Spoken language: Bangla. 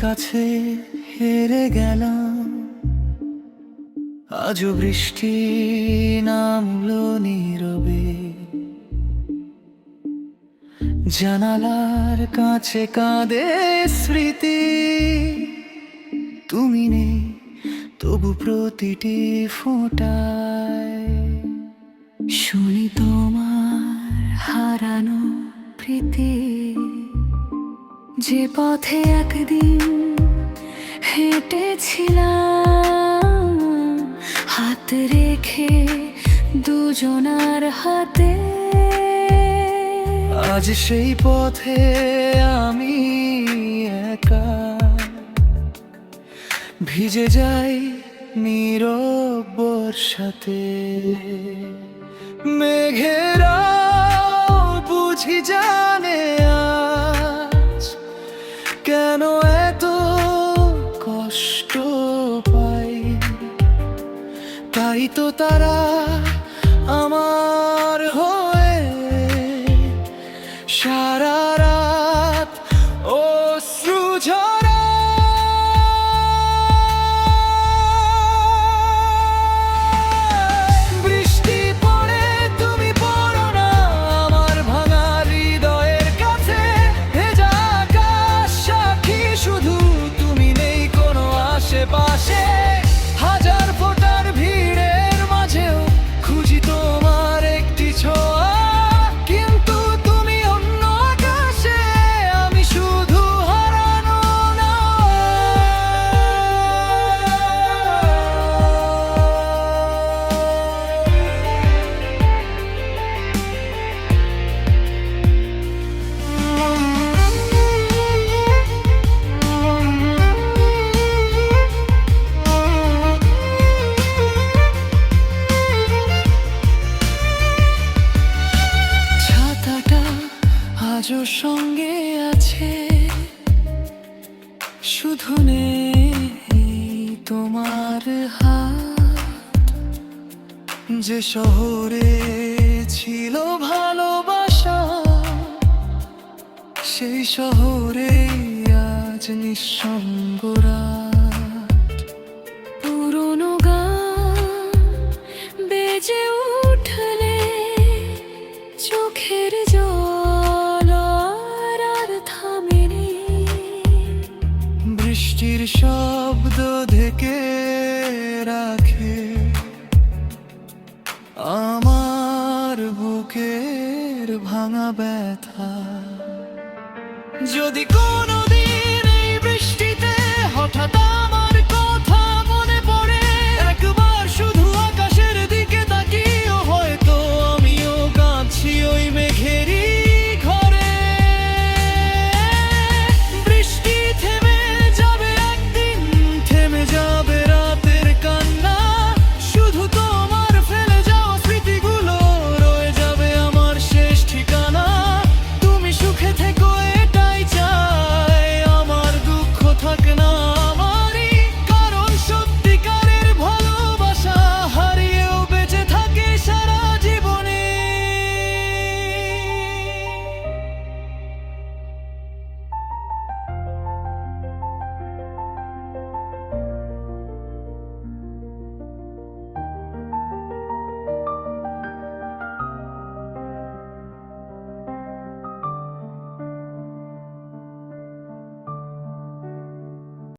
কাছে হেরে গেলাম, আজও বৃষ্টি নামলো নীরবে। জানালার কাছে কাঁদে স্মৃতি, তুমি নেই তবু প্রতিটি ফোঁটায় শুনি তোমার হারানো প্রীতি। যে পথে একদিন হেঁটেছিলাম, হাত রেখে দুজনার হাতে, আজ সেই পথে আমি একা, ভিজে যাই নীরব বর্ষাতে। মেঘেরাও বুঝি জানে আজ কেন এত কষ্ট পাই, তাই তো তারা আমার হয়ে সারা রাত অশ্রু ঝরায়। বৃষ্টি পড়ে তুমি পড়ো না আমার ভাঙা হৃদয়ের কাছে, ভেজা আকাশ সাক্ষী শুধু তুমি নেই কোনো আশেপাশে। হাজার ফোঁটার ভিড়ের মাঝেও খুঁজি তোমার একটি ছোঁয়া, কিন্তু তুমি অন্য আকাশে, আমি শুধু হারানো না। ছাতাটা আজও সঙ্গে আছে, শুধু নেই তোমার হাত। যে শহরে ছিল ভালোবাসা, সেই শহরে আজ নিঃসঙ্গ রাত। পুরনো গান বেজে উঠলে চোখের জল আর থামেনি। বৃষ্টির শব্দ ঢেকে রাখে আমার বুকের ভাঙা ব্যথা। যদি কোনোদিন এই বৃষ্টিতে হঠাৎ আমার কথা মনে পড়ে, একবার শুধু আকাশের দিকে তাকিয়েও হয়তো আমিও কাঁদছি ওই মেঘেরই ঘরে। বৃষ্টি থেমে যাবে একদিন, থেমে যাবে রাতের কান্না, শুধু তোমার ফেলে যাওয়া স্মৃতিগুলো রয়ে যাবে আমার শেষ ঠিকানা। তুমি সুখে থেকো এটাই চাই, আমার দুঃখ থাক না।